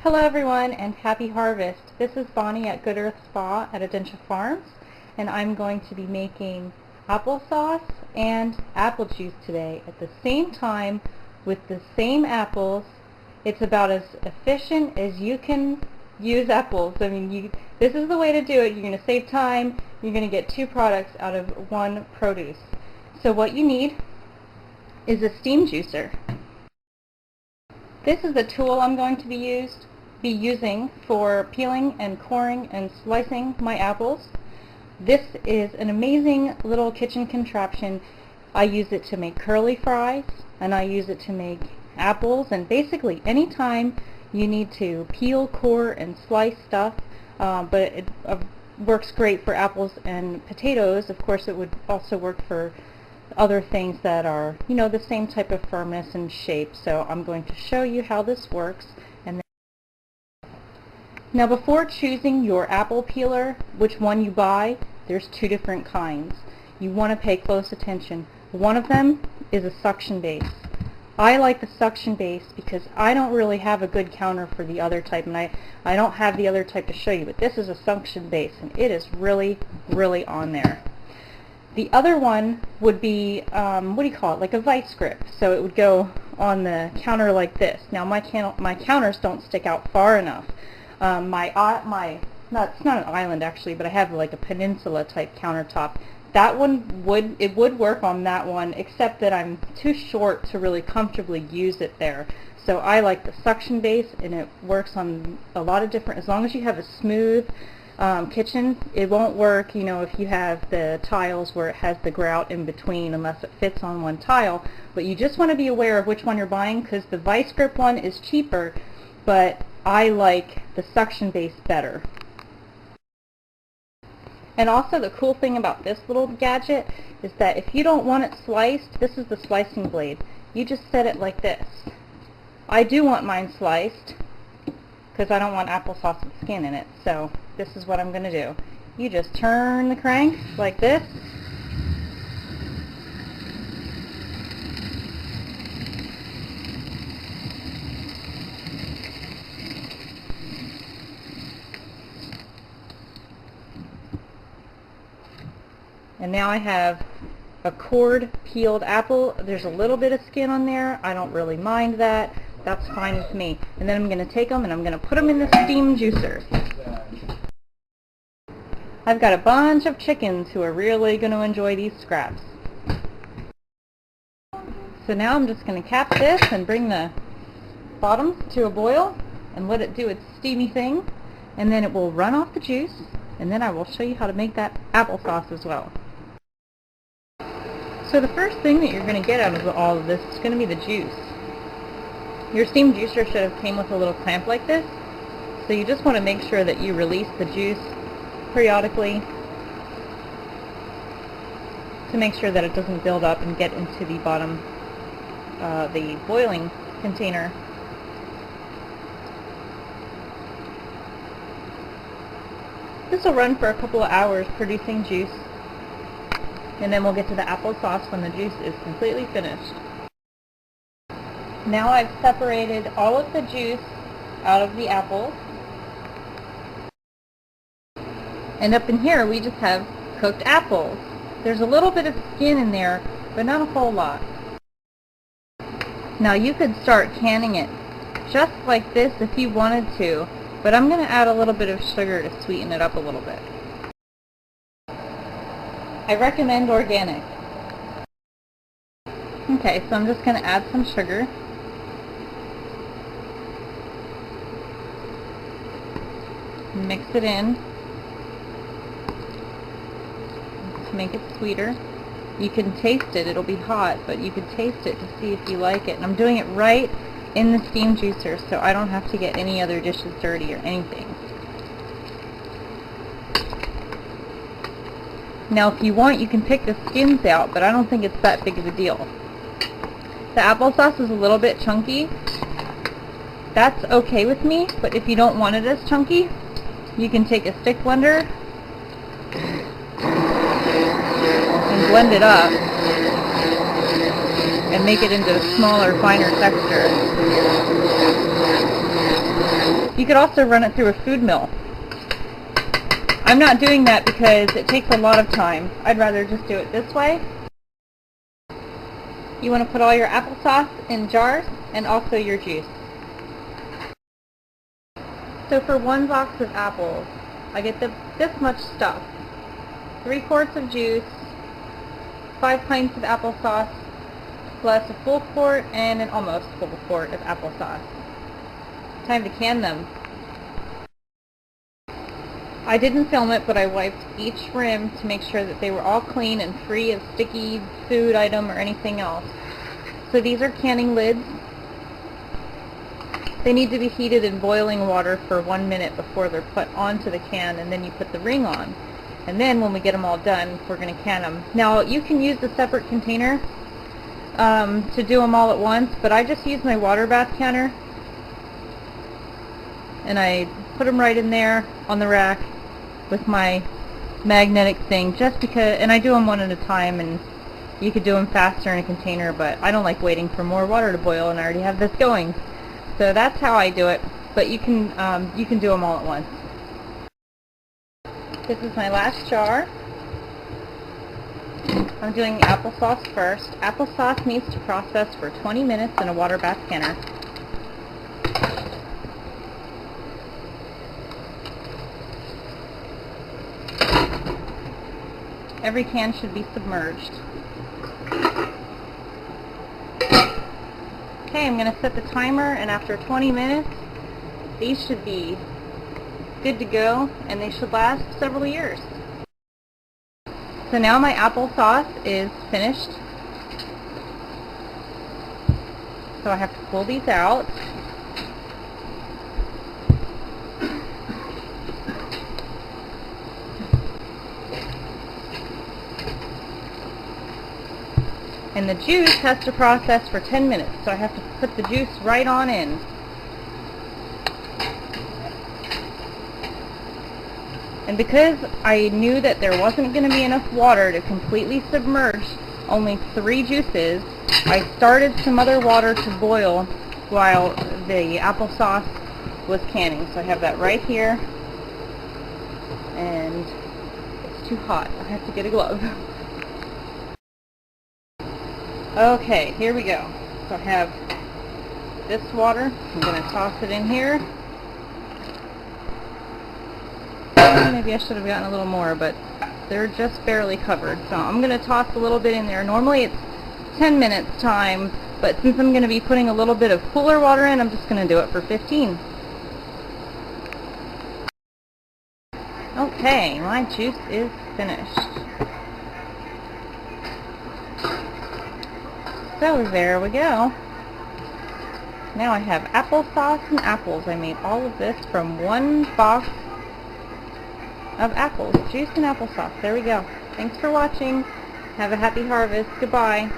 Hello everyone and happy harvest. This is Bonnie at Good Earth Spa at Adentia Farms, and I'm going to be making applesauce and apple juice today at the same time with the same apples. It's about as efficient as you can use apples. I mean, this is the way to do it. You're going to save time. You're going to get two products out of one produce. So what you need is a steam juicer. This is the tool I'm going to be using for peeling and coring and slicing my apples. This is an amazing little kitchen contraption. I use it to make curly fries, and I use it to make apples, and basically anytime you need to peel, core, and slice stuff, but it works great for apples and potatoes. Of course, it would also work for other things that are, the same type of firmness and shape. So I'm going to show you how this works. And then now, before choosing your apple peeler, which one you buy, there's two different kinds. You want to pay close attention. One of them is a suction base. I like the suction base because I don't really have a good counter for the other type, and I don't have the other type to show you, but this is a suction base, and it is really, really on there. The other one would be, like a vice grip. So it would go on the counter like this. Now my counters don't stick out far enough. It's not an island actually, but I have like a peninsula type countertop. That one would work on that one, except that I'm too short to really comfortably use it there. So I like the suction base, and it works on a lot of different, as long as you have a smooth kitchen. It won't work, if you have the tiles where it has the grout in between, unless it fits on one tile. But you just want to be aware of which one you're buying, because the vice grip one is cheaper, but I like the suction base better. And also, the cool thing about this little gadget is that if you don't want it sliced, this is the slicing blade. You just set it like this. I do want mine sliced because I don't want applesauce with skin in it. So this is what I'm going to do. You just turn the crank like this. And now I have a cored peeled apple. There's a little bit of skin on there. I don't really mind that. That's fine with me. And then I'm going to take them and I'm going to put them in the steam juicer. I've got a bunch of chickens who are really going to enjoy these scraps. So now I'm just going to cap this and bring the bottom to a boil and let it do its steamy thing. And then it will run off the juice. And then I will show you how to make that applesauce as well. So the first thing that you're going to get out of all of this is going to be the juice. Your steam juicer should have came with a little clamp like this, so you just want to make sure that you release the juice periodically to make sure that it doesn't build up and get into the bottom, the boiling container. This will run for a couple of hours producing juice, and then we'll get to the applesauce when the juice is completely finished. Now I've separated all of the juice out of the apples. And up in here we just have cooked apples. There's a little bit of skin in there, but not a whole lot. Now you could start canning it just like this if you wanted to, but I'm going to add a little bit of sugar to sweeten it up a little bit. I recommend organic. Okay, so I'm just going to add some sugar. Mix it in to make it sweeter. You can taste it. It'll be hot, but you can taste it to see if you like it. And I'm doing it right in the steam juicer, so I don't have to get any other dishes dirty or anything. Now if you want, you can pick the skins out, but I don't think it's that big of a deal. The applesauce is a little bit chunky. That's okay with me, but if you don't want it as chunky, you can take a stick blender and blend it up and make it into a smaller, finer texture. You could also run it through a food mill. I'm not doing that because it takes a lot of time. I'd rather just do it this way. You want to put all your applesauce in jars and also your juice. So for 1 box of apples, I get this much stuff. 3 quarts of juice, 5 pints of applesauce, plus a full quart and an almost full quart of applesauce. Time to can them. I didn't film it, but I wiped each rim to make sure that they were all clean and free of sticky food item or anything else. So these are canning lids. They need to be heated in boiling water for 1 minute before they're put onto the can, and then you put the ring on. And then when we get them all done, we're going to can them. Now you can use a separate container to do them all at once, but I just use my water bath canner, and I put them right in there on the rack with my magnetic thing, just because, and I do them one at a time, and you could do them faster in a container, but I don't like waiting for more water to boil, and I already have this going. So that's how I do it, but you can do them all at once. This is my last jar. I'm doing applesauce first. Applesauce needs to process for 20 minutes in a water bath canner. Every can should be submerged. Okay, I'm going to set the timer, and after 20 minutes, these should be good to go, and they should last several years. So now my applesauce is finished. So I have to pull these out. And the juice has to process for 10 minutes, so I have to put the juice right on in. And because I knew that there wasn't going to be enough water to completely submerge only 3 juices, I started some other water to boil while the applesauce was canning. So I have that right here, and it's too hot. I have to get a glove. Okay, here we go. So I have this water. I'm going to toss it in here. Maybe I should have gotten a little more, but they're just barely covered. So I'm going to toss a little bit in there. Normally it's 10 minutes time, but since I'm going to be putting a little bit of cooler water in, I'm just going to do it for 15. Okay, my juice is finished. So there we go. Now I have applesauce and apples. I made all of this from 1 box of apples, juice and applesauce. There we go. Thanks for watching. Have a happy harvest. Goodbye.